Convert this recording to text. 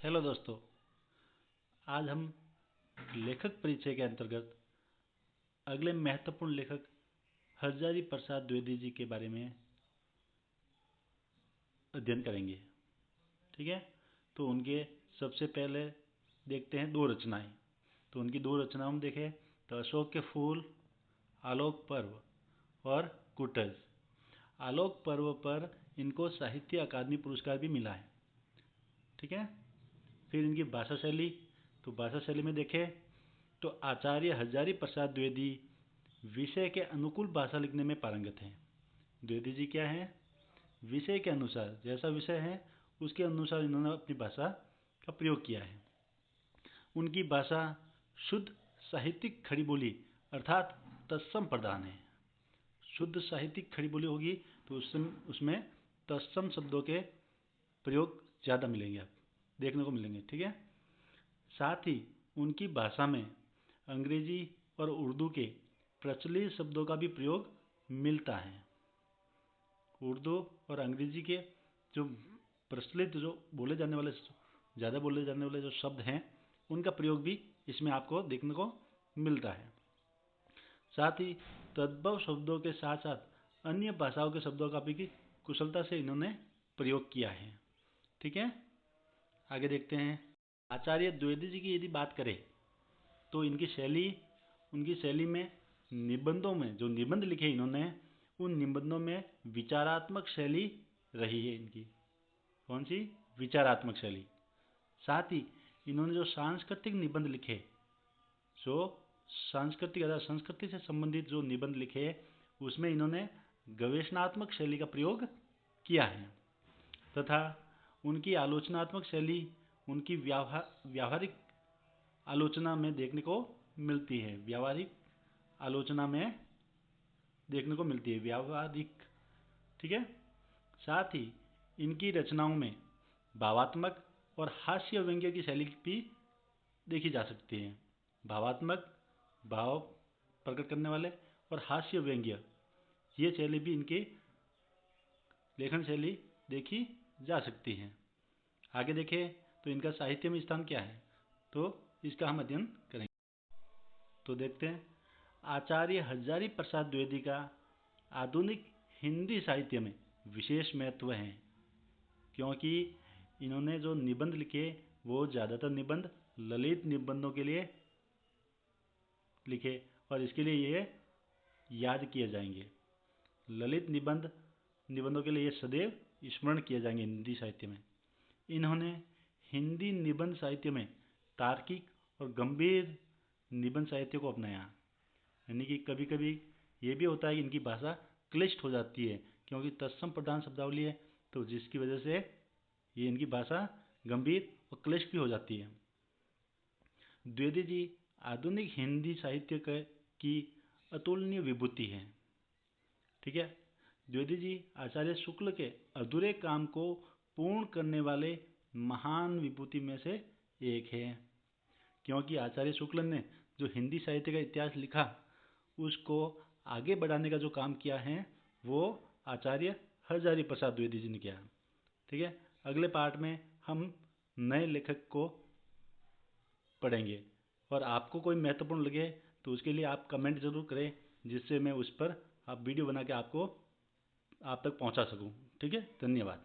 Hello दोस्तों, आज हम लेखक परिचय के अंतर्गत अगले महत्वपूर्ण लेखक हरजारी प्रसाद द्विवेदी जी के बारे में अध्ययन करेंगे। ठीक है, तो उनके सबसे पहले देखते हैं दो रचनाएं। तो उनकी दो रचनाओं में देखें तो अशोक के फूल, आलोक पर्व और कुटज। आलोक पर्व पर इनको साहित्य अकादमी पुरस्कार भी मिला है। ठीक है, फिर इनकी भाषा शैली, तो भाषा शैली में देखें तो आचार्य हरजारी प्रसाद द्विवेदी विषय के अनुकूल भाषा लिखने में पारंगत हैं। द्विवेदी जी क्या हैं? विषय के अनुसार, जैसा विषय है उसके अनुसार इन्होंने अपनी भाषा का प्रयोग किया है। उनकी भाषा शुद्ध साहित्यिक खड़ी बोली अर्थात तत्सम प्रधान है। शुद्ध साहित्यिक खड़ी बोली होगी तो उसमें तत्सम शब्दों के प्रयोग ज़्यादा मिलेंगे, आप देखने को मिलेंगे। ठीक है, साथ ही उनकी भाषा में अंग्रेजी और उर्दू के प्रचलित शब्दों का भी प्रयोग मिलता है। उर्दू और अंग्रेजी के जो प्रचलित, जो बोले जाने वाले, ज़्यादा बोले जाने वाले जो शब्द हैं, उनका प्रयोग भी इसमें आपको देखने को मिलता है। साथ ही तद्भव शब्दों के साथ साथ अन्य भाषाओं के शब्दों का भी कुशलता से इन्होंने प्रयोग किया है। ठीक है, आगे देखते हैं। आचार्य द्विवेदी जी की यदि बात करें तो उनकी शैली में निबंधों में जो निबंध लिखे इन्होंने, उन निबंधों में विचारात्मक शैली रही है इनकी। कौन सी? विचारात्मक शैली। साथ ही इन्होंने जो सांस्कृतिक निबंध लिखे, जो सांस्कृतिक अथवा संस्कृति से संबंधित जो निबंध लिखे, उसमें इन्होंने गवेषणात्मक शैली का प्रयोग किया है। तथा उनकी आलोचनात्मक शैली उनकी व्यावहारिक आलोचना में देखने को मिलती है। व्यावहारिक आलोचना में देखने को मिलती है, व्यावहारिक। ठीक है, साथ ही इनकी रचनाओं में भावात्मक और हास्य व्यंग्य की शैली भी देखी जा सकती है। भावात्मक, भाव प्रकट करने वाले, और हास्य व्यंग्य, ये शैली भी इनकी लेखन शैली देखी जा सकती है। आगे देखें तो इनका साहित्य में स्थान क्या है, तो इसका हम अध्ययन करेंगे। तो देखते हैं, आचार्य हरजारी प्रसाद द्विवेदी का आधुनिक हिंदी साहित्य में विशेष महत्व है, क्योंकि इन्होंने जो निबंध लिखे वो ज़्यादातर निबंध ललित निबंधों के लिए लिखे, और इसके लिए ये याद किए जाएंगे। ललित निबंधों के लिए ये सदैव स्मरण किए जाएंगे हिंदी साहित्य में। इन्होंने हिंदी निबंध साहित्य में तार्किक और गंभीर निबंध साहित्य को अपनाया। यानी कि कभी कभी ये भी होता है कि इनकी भाषा क्लिष्ट हो जाती है, क्योंकि तत्सम प्रधान शब्दावली है, तो जिसकी वजह से ये इनकी भाषा गंभीर और क्लिष्ट भी हो जाती है। द्विवेदी जी आधुनिक हिंदी साहित्य की अतुलनीय विभूति है। ठीक है, द्विवेदी जी आचार्य शुक्ल के अधूरे काम को पूर्ण करने वाले महान विभूति में से एक है, क्योंकि आचार्य शुक्ल ने जो हिंदी साहित्य का इतिहास लिखा, उसको आगे बढ़ाने का जो काम किया है वो आचार्य हरजारी प्रसाद द्विवेदी जी ने किया। ठीक है, अगले पार्ट में हम नए लेखक को पढ़ेंगे, और आपको कोई महत्वपूर्ण लगे तो उसके लिए आप कमेंट जरूर करें, जिससे मैं उस पर वीडियो बना के आप तक पहुंचा सकूं। ठीक है, धन्यवाद।